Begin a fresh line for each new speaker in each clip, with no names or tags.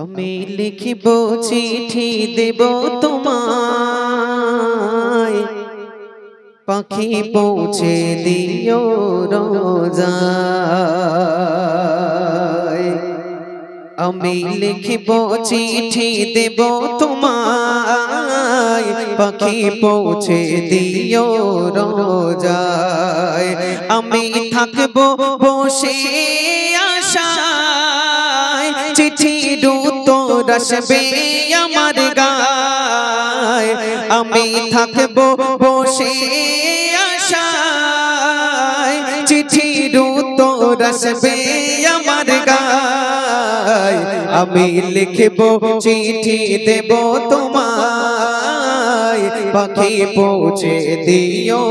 আমি লিখিব চিঠি দেব তোমায়, পাখি পৌঁছে দিও রোজায়। আমি লিখিব চিঠি দেব তোমায়, পাখি পৌঁছে দিও রোজায়। আমি থাকব বসে আশায়, চিঠির উত্তর আসবে আমার গায়। আমি থাকব বসে আশায়, চিঠির উত্তর আসবে আমার গায়। আমি লিখব চিঠি দেব তোমায়, পাখি পৌঁছে দিও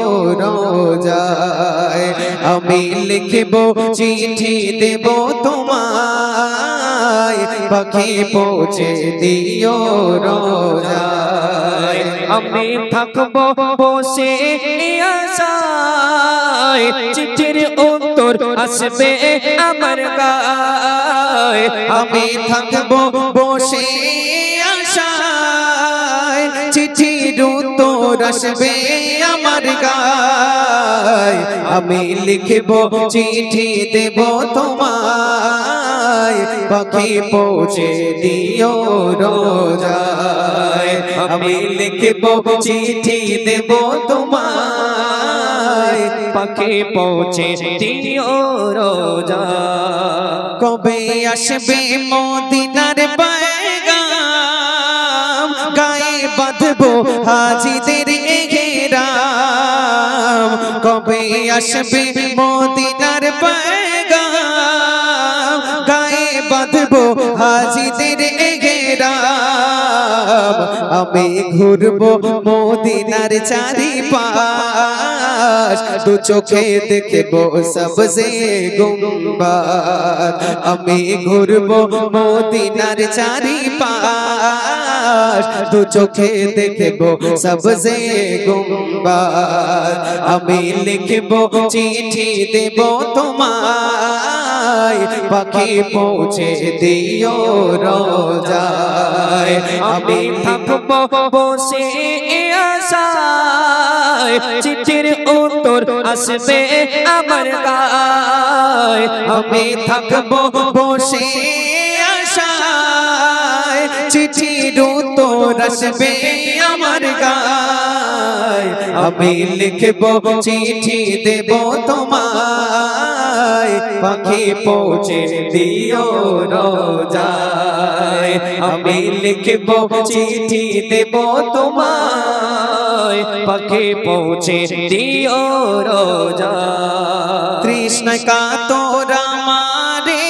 রোজায়। আমি লিখব চিঠি দেব তোমায়, পাখি পৌঁছে দিও রোজায়।
আমি থাকব বসে আশায়, চিঠির উত্তর আসবে আমার গায়।
আমি থাকব বসে আশায়, চিঠির উত্তর আসবে আমার গায়। আমি লিখব চিঠি দেব তোমায়, পাখি পৌঁছে দিও রোজায়। আমি লিখব চিঠি দেব তোমায়,
পাখি পৌঁছে দিও রোজায়।
কবে আসবে মদিনার পয়গাম, গায়ে বাঁধবো হাজিদের এহরাম। কবে আসবে মদিনার পয়গাম, গায়ে বাঁধবো হাজিদের এহরাম। আমি ঘুরবো মদিনার চারিপাশ, দু চোখে দেখবো সবজে গুম্বাদ। আমি ঘুরবো মদিনার চারিপাশ, দু চোখে দেখবো সবজে গুম্বাদ। আমি লিখবো চিঠি দেব তোমায়, পাখি পৌঁছে দিও রোজায়।
আমি থাকব বসে আশায়, চিঠির উত্তর আসবে আমার গায়।
আমি থাকব বসে আশায়, চিঠির উত্তর আসবে আমার গায়। আমি লিখব চিঠি দেব তোমায়, পাখি পৌঁছে দিও রোজায়। আমি লিখব চিঠি দেব তোমায়,
পাখি পৌঁছে দিও রোজায়।
তৃষ্ণা কাতর আমারে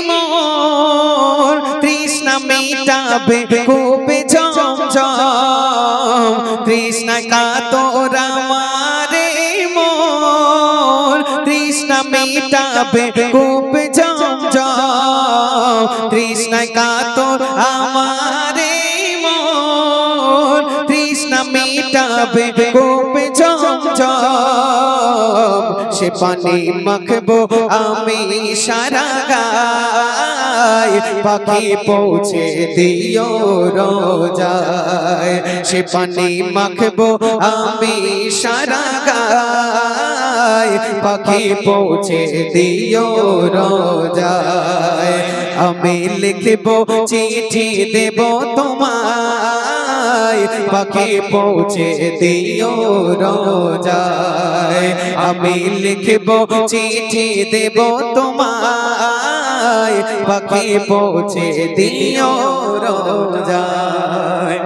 মোর, তৃষ্ণা মিটাবে কূপে ঝমঝম। তৃষ্ণা কাতর আমারে মোর, তৃষ্ণা মিটাবে কূপে ঝমঝম। তৃষ্ণা কাতর আমারে মোর, তৃষ্ণা মিটাবে কূপে ঝমঝম। সে পানি মাখবো আমি সারা গায়, পাখি পৌঁছে দিও রোজায়। সে পানি মাখবো আমি সারা গায়, পাখি পৌঁছে দিও রোজায়। আমি লিখবো চিঠি দেব তোমায়, পাখি পৌঁছে দিও রোজায়। আমি লিখব চিঠি দেব তোমায়, পাখি পৌঁছে দিও রোজায়।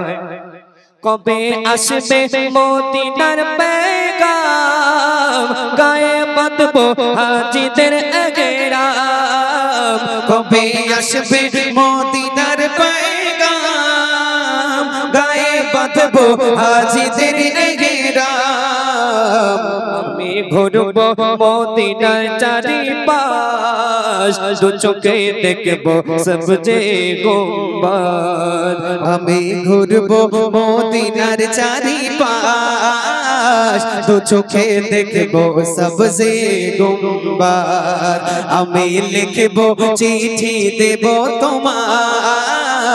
কবে আসবে মদিনার পেগাম, গায়ে বাঁধবো হাজিদের এহরাম।
কবে আসবে মদিনার পেগাম, গায়ে বাঁধবো হাজিদের এহরাম।
আমি ঘুরব মদিনার চারিপাশ, দু চোখে দেখব সবজে গুম্বাদ।
আমি ঘুরবো মদিনার চারিপাশ, দু চোখে দেখবো সবজে গুম্বাদ। আমি লিখবো চিঠি দেব তোমায়,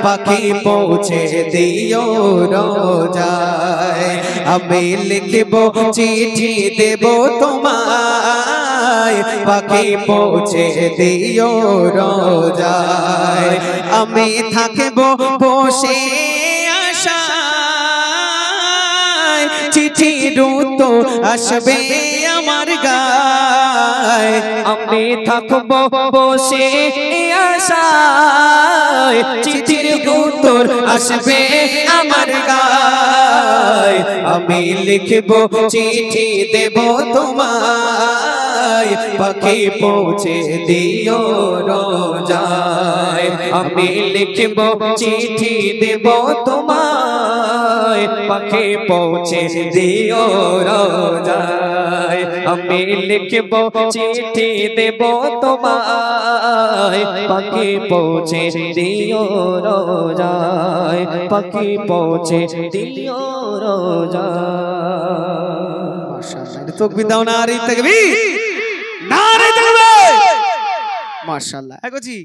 পাখি পৌঁছে দিও রোজায় আমি লিখব চিঠি দেব তোমায় পাখি পৌঁছে দিও রোজায় আমি থাকব বসে আশায় চিঠির উত্তর আসবে আমার গায়
আমি থাকব বসে আশায়
চিঠির উত্তর আসবে আমার গায় আমি লিখব চিঠি দেব তোমায় পাখি পৌঁছে দিও রোজায়
আমি লিখব চিঠি দেব তোমায় পাখি পৌঁছে দিও রোজায় আমি লিখব চিঠি দেব তোমায় পাখি পৌঁছে দিও রোজায় পাখি পৌঁছে দিও রোজায়
মাশাআল্লাহ তাকবীর দাও নারে তাকবীর নারে তাকবীর মাশাআল্লাহ এগোছি